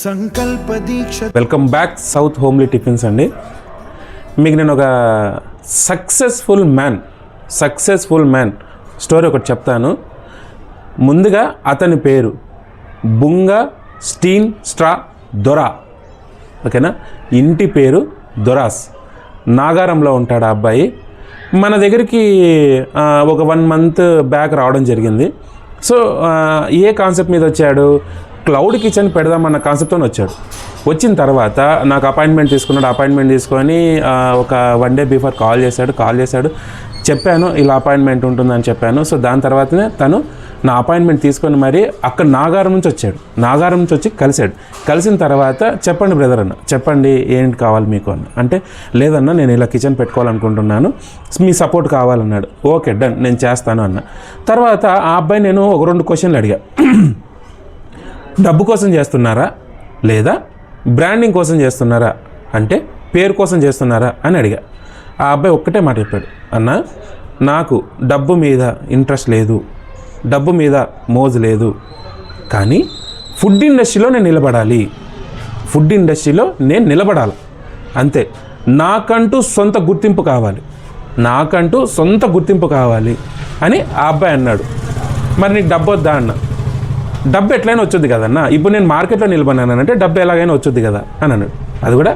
సంకల్ప దీక్ష. Welcome back South Homely Tiffins అండి. మీకు నేను ఒక సక్సెస్ఫుల్ మ్యాన్ స్టోరీ ఒకటి చెప్తాను. ముందుగా అతని పేరు బుంగ స్టీన్ స్ట్రా దొరా, ఓకేనా. ఇంటి పేరు దొరాస్. నాగారంలో ఉంటాడు ఆ అబ్బాయి. మన దగ్గరికి ఒక 1 month బ్యాక్ రావడం జరిగింది. సో ఏ కాన్సెప్ట్ మీద వచ్చాడు, క్లౌడ్ కిచెన్ పెడదామన్న కాన్సెప్ట్తో వచ్చాడు. వచ్చిన తర్వాత నాకు అపాయింట్మెంట్ తీసుకున్నాడు. అపాయింట్మెంట్ తీసుకొని ఒక 1 day బిఫోర్ కాల్ చేశాడు. చెప్పాను ఇలా అపాయింట్మెంట్ ఉంటుందని చెప్పాను. సో దాని తర్వాతనే తను నా అపాయింట్మెంట్ తీసుకొని మరి అక్కడ నాగారం నుంచి వచ్చి కలిసిన తర్వాత చెప్పండి బ్రదర్ అన్న, చెప్పండి ఏంటి కావాలి మీకు అన్న. అంటే లేదన్నా నేను ఇలా కిచెన్ పెట్టుకోవాలనుకుంటున్నాను, మీ సపోర్ట్ కావాలన్నాడు. ఓకే డన్, నేను చేస్తాను అన్న. తర్వాత ఆ అబ్బాయి నేను ఒక 2 questions అడిగా. డబ్బు కోసం చేస్తున్నారా లేదా బ్రాండింగ్ కోసం చేస్తున్నారా, అంటే పేరు కోసం చేస్తున్నారా అని అడిగా. ఆ అబ్బాయి ఒక్కటే మాట చెప్పాడు, అన్న నాకు డబ్బు మీద ఇంట్రెస్ట్ లేదు, డబ్బు మీద మోజు లేదు, కానీ ఫుడ్ ఇండస్ట్రీలో నేను నిలబడాలి అంతే. నాకంటూ సొంత గుర్తింపు కావాలి అని ఆ అబ్బాయి అన్నాడు. మరి నీకు డబ్బు వద్దా అన్న. డబ్బు ఎట్లయినా వచ్చుద్ది కదన్నా, ఇప్పుడు నేను మార్కెట్లో నిలబడినానంటే డబ్బు ఎలాగైనా వచ్చుద్ది కదా అని అన్నాడు. అది కూడా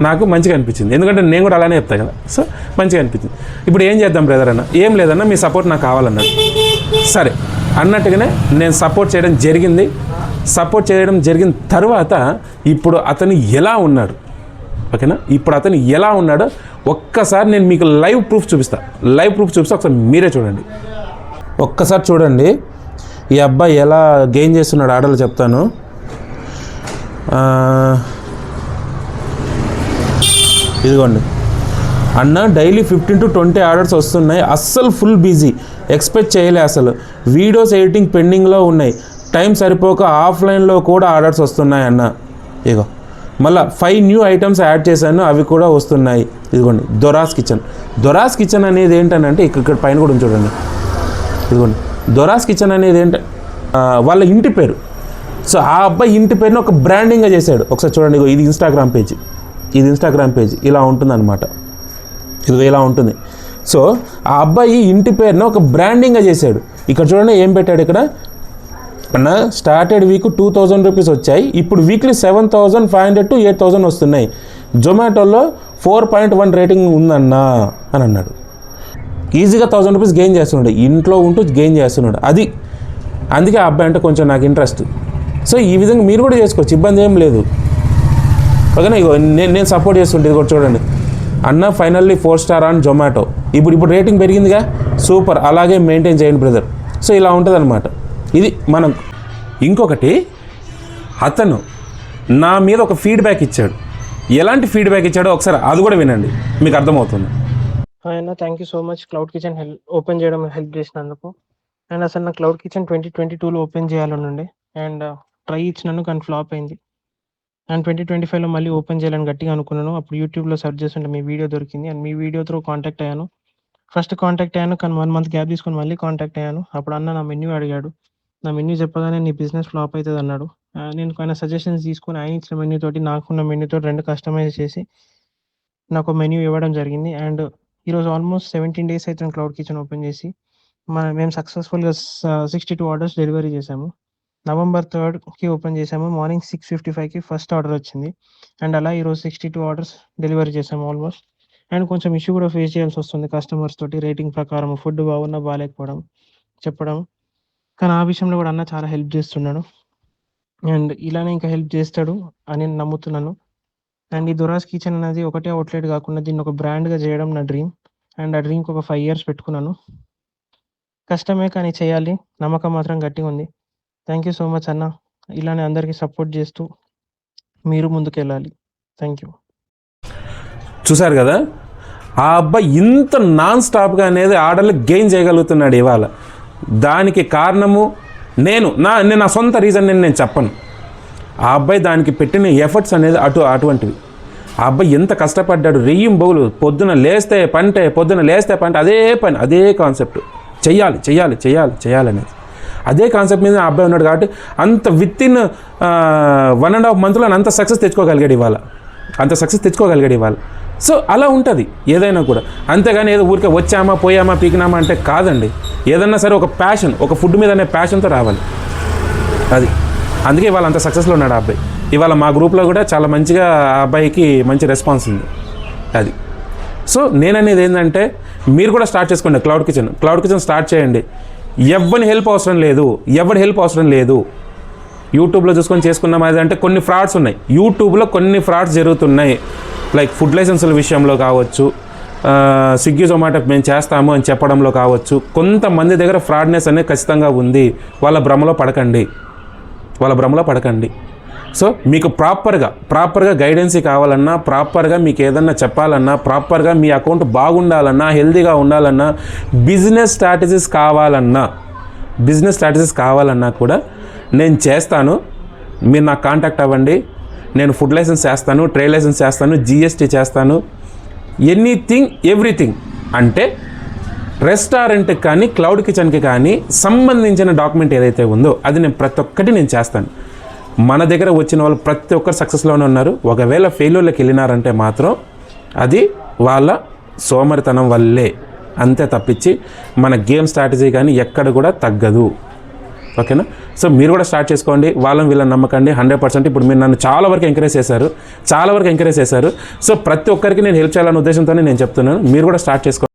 నాకు మంచిగా అనిపించింది, ఎందుకంటే నేను కూడా అలానే చెప్తాను కదా. సో మంచిగా అనిపించింది. ఇప్పుడు ఏం చేద్దాం బ్రదర్ అన్న. ఏం లేదన్నా, మీ సపోర్ట్ నాకు కావాలన్నాడు. సరే అన్నట్టుగానే నేను సపోర్ట్ చేయడం జరిగిన తర్వాత ఇప్పుడు అతను ఎలా ఉన్నాడు, ఓకేనా. ఇప్పుడు అతను ఎలా ఉన్నాడో ఒక్కసారి నేను మీకు లైవ్ ప్రూఫ్ చూపిస్తా. ఒకసారి మీరే చూడండి. ఒక్కసారి చూడండి ఈ అబ్బాయి ఎలా గెయిన్ చేస్తున్నాడు ఆర్డర్లు చెప్తాను. ఇదిగోండి అన్న, డైలీ 15 to 20 ఆర్డర్స్ వస్తున్నాయి. అస్సలు ఫుల్ బిజీ, ఎక్స్పెక్ట్ చేయలే అసలు. వీడియోస్ ఎడిటింగ్ పెండింగ్లో ఉన్నాయి, టైం సరిపోక ఆఫ్లైన్లో కూడా ఆర్డర్స్ వస్తున్నాయి అన్న. ఇగో మళ్ళీ 5 new items యాడ్ చేశాను, అవి కూడా వస్తున్నాయి. ఇదిగోండి దొరాస్ కిచెన్ అనేది ఏంటనంటే ఇక్కడ పైన కూడా చూడండి. ఇదిగోండి దొరాస్ కిచెన్ అనేది వాళ్ళ ఇంటి పేరు. సో ఆ అబ్బాయి ఇంటి పేరుని ఒక బ్రాండింగ్గా చేశాడు. ఒకసారి చూడండి, ఇది ఇన్స్టాగ్రామ్ పేజ్ ఇలా ఉంటుందన్నమాట. ఇది ఇలా ఉంటుంది. సో ఆ అబ్బాయి ఇంటి పేరుని ఒక బ్రాండింగ్గా చేశాడు. ఇక్కడ చూడండి ఏం పెట్టాడు ఇక్కడ అన్న. స్టార్టెడ్ వీక్ 2000 రూపీస్ వచ్చాయి, ఇప్పుడు వీక్లీ 7500 to 8000 వస్తున్నాయి. జొమాటోలో 4.1 రేటింగ్ ఉందన్నా అని అన్నాడు. ఈజీగా 1000 రూపీస్ గెయిన్ చేస్తున్నాడు, ఇంట్లో ఉంటూ గెయిన్ చేస్తున్నాడు. అందుకే ఆ అబ్బాయి అంటే కొంచెం నాకు ఇంట్రెస్ట్. సో ఈ విధంగా మీరు కూడా చేసుకోవచ్చు, ఇబ్బంది ఏం లేదు, ఓకేనా. ఇగో నేను సపోర్ట్ చేస్తుంటే ఇది కూడా చూడండి అన్న. Finally 4 star on Zomato. ఇప్పుడు రేటింగ్ పెరిగిందిగా, సూపర్, అలాగే మెయింటైన్ చేయండి బ్రదర్. సో ఇలా ఉంటుంది అనమాట. ఇది మనం. ఇంకొకటి, అతను నా మీద ఒక ఫీడ్బ్యాక్ ఇచ్చాడు. ఎలాంటి ఫీడ్బ్యాక్ ఇచ్చాడో ఒకసారి అది కూడా వినండి, మీకు అర్థమవుతుంది. అన్న thank you so much cloud kitchen open చేయడం హెల్ప్ చేసినందుకు. అండ్ అసలు నా క్లౌడ్ కిచెన్ 2022లో ఓపెన్ చేయాలనుండే, అండ్ ట్రై ఇచ్చినాను కానీ ఫ్లాప్ అయింది. అండ్ 2025లో మళ్ళీ ఓపెన్ చేయాలని గట్టిగా అనుకున్నాను. అప్పుడు యూట్యూబ్లో సెర్చ్ చేస్తుంటే మీ వీడియో దొరికింది, and me video through contact అయ్యాను. కానీ 1 month గ్యాప్ తీసుకొని మళ్ళీ కాంటాక్ట్ అయ్యాను. అప్పుడు అన్న నా మెన్యూ అడిగాడు. నా మెన్యూ చెప్పగానే నీ బిజినెస్ ఫ్లాప్ అవుతుంది అన్నాడు. నేను ఆయన సజెషన్స్ తీసుకొని ఆయన ఇచ్చిన మెన్యూ తోటి నాకున్న మెన్యూ తోటి 2 కస్టమైజ్ చేసి నాకు మెన్యూ ఇవ్వడం జరిగింది. అండ్ ఈరోజు ఆల్మోస్ట్ 17 days అవుతుంది క్లౌడ్ కిచెన్ ఓపెన్ చేసి. మేము సక్సెస్ఫుల్గా 62 ఆర్డర్స్ డెలివరీ చేసాము. November 3rd ఓపెన్ చేసాము. మార్నింగ్ 6:55 ఫస్ట్ ఆర్డర్ వచ్చింది. అండ్ అలా ఈరోజు 62 ఆర్డర్స్ డెలివరీ చేసాము ఆల్మోస్ట్. అండ్ కొంచెం ఇష్యూ కూడా ఫేస్ చేయాల్సి వస్తుంది కస్టమర్స్ తోటి, రేటింగ్ ప్రకారం ఫుడ్ బాగున్నా బాగాలేకపోవడం చెప్పడం. కానీ ఆ విషయంలో కూడా అన్న చాలా హెల్ప్ చేస్తున్నాడు, అండ్ ఇలానే ఇంకా హెల్ప్ చేస్తాడు అని నేను నమ్ముతున్నాను. అండ్ ఈ దొరాస్ కిచెన్ అనేది ఒకటే అవుట్లెట్ కాకుండా దీన్ని ఒక బ్రాండ్గా చేయడం నా డ్రీమ్. అండ్ ఆ డ్రీమ్కి ఒక 5 years పెట్టుకున్నాను. కష్టమే కానీ చేయాలి, నమ్మకం మాత్రం గట్టిగా ఉంది. థ్యాంక్ యూ సో మచ్ అన్న. ఇలానే అందరికీ సపోర్ట్ చేస్తూ మీరు ముందుకెళ్ళాలి. Thank you. చూసారు కదా, ఆ అబ్బాయి ఇంత నాన్ స్టాప్గా అనేది ఆర్డర్లు గెయిన్ చేయగలుగుతున్నాడు ఇవాళ. దానికి కారణము నేను నా సొంత రీజన్ నేను చెప్పను. ఆ అబ్బాయి దానికి పెట్టిన ఎఫర్ట్స్ అనేది అటువంటివి. ఆ అబ్బాయి ఎంత కష్టపడ్డాడు, రెయ్యింబౌలు, పొద్దున లేస్తే పంటే అదే కాన్సెప్ట్, చెయ్యాలి అనేది. అదే కాన్సెప్ట్ మీద ఆ అబ్బాయి ఉన్నాడు కాబట్టి అంత విత్ ఇన్ 1.5 monthలో అంత సక్సెస్ తెచ్చుకోగలిగాడు ఇవాళ. సో అలా ఉంటుంది ఏదైనా కూడా. అంతేగాని ఏదో ఊరికే వచ్చామా పోయామా పీకినామా అంటే కాదండి. ఏదన్నా సరే ఒక ప్యాషన్, ఒక ఫుడ్ మీద అనే ప్యాషన్తో రావాలి. అది అందుకే ఇవాళ అంత సక్సెస్లో ఉన్నాడు ఆ అబ్బాయి. ఇవాళ మా గ్రూప్లో కూడా చాలా మంచిగా ఆ అబ్బాయికి మంచి రెస్పాన్స్ ఉంది. అది సో నేననేది ఏంటంటే మీరు కూడా స్టార్ట్ చేసుకోండి క్లౌడ్ కిచెన్ స్టార్ట్ చేయండి. ఎవరి హెల్ప్ అవసరం లేదు. యూట్యూబ్లో చూసుకొని చేసుకున్నాం అది అంటే కొన్ని ఫ్రాడ్స్ ఉన్నాయి. యూట్యూబ్లో కొన్ని ఫ్రాడ్స్ జరుగుతున్నాయి. లైక్ ఫుడ్ లైసెన్సుల విషయంలో కావచ్చు, స్విగ్గీ జొమాటో మేము చేస్తాము అని చెప్పడంలో కావచ్చు, కొంతమంది దగ్గర ఫ్రాడ్నెస్ అనేది ఖచ్చితంగా ఉంది. వాళ్ళ భ్రమలో పడకండి. సో మీకు ప్రాపర్గా గైడెన్సీ కావాలన్నా, ప్రాపర్గా మీకు ఏదన్నా చెప్పాలన్నా, ప్రాపర్గా మీ అకౌంట్ బాగుండాలన్నా, హెల్తీగా ఉండాలన్నా, బిజినెస్ స్ట్రాటజీస్ కావాలన్నా కూడా నేను చేస్తాను. మీరు నాకు కాంటాక్ట్ అవ్వండి. నేను ఫుడ్ లైసెన్స్ చేస్తాను, ట్రేడ్ లైసెన్స్ చేస్తాను, GST చేస్తాను, ఎవ్రీథింగ్. అంటే రెస్టారెంట్కి కానీ క్లౌడ్ కిచెన్కి కానీ సంబంధించిన డాక్యుమెంట్ ఏదైతే ఉందో అది నేను ప్రతి ఒక్కటి నేను చేస్తాను. మన దగ్గర వచ్చిన వాళ్ళు ప్రతి ఒక్కరు సక్సెస్లోనే ఉన్నారు. ఒకవేళ ఫెయిల్యూర్లోకి వెళ్ళినారంటే మాత్రం అది వాళ్ళ సోమరితనం వల్లే, అంతే తప్పించి మన గేమ్ స్ట్రాటజీ కానీ ఎక్కడ కూడా తగ్గదు. ఓకేనా? సో మీరు కూడా స్టార్ట్ చేసుకోండి. వీళ్ళని నమ్మకండి. 100% ఇప్పుడు మీరు నన్ను చాలా వరకు ఎంకరేజ్ చేశారు. సో ప్రతి ఒక్కరికి నేను హెల్ప్ చేయాలనే ఉద్దేశంతోనే నేను చెప్తున్నాను. మీరు కూడా స్టార్ట్ చేసుకోండి.